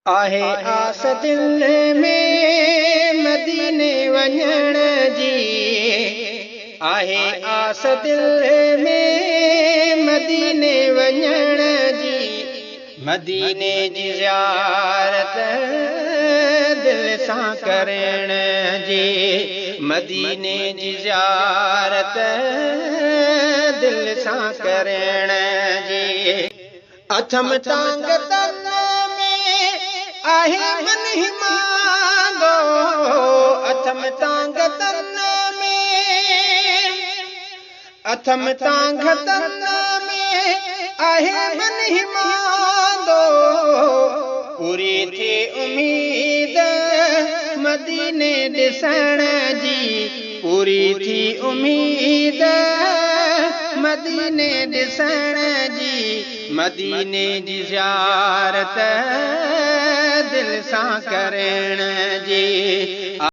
आहे आस दिल में मदीने वञण जी, आहे आस दिल में मदीने वञण जी, मदीने जी ज़ियारत दिल सां करण जी, मदीने जी ज़ियारत दिल सां करण जी। अथम टांग तन में आहे मन ही मांगो, अथम टांग तन में, अथम टांग तन में आहे मन ही मांगो, पूरी थी उम्मीद मदीने ॾिसण जी, पूरी थी उम्मीद मदीने ॾिसण जी, मदीने जी ज़ियारत दिल सां करण जी।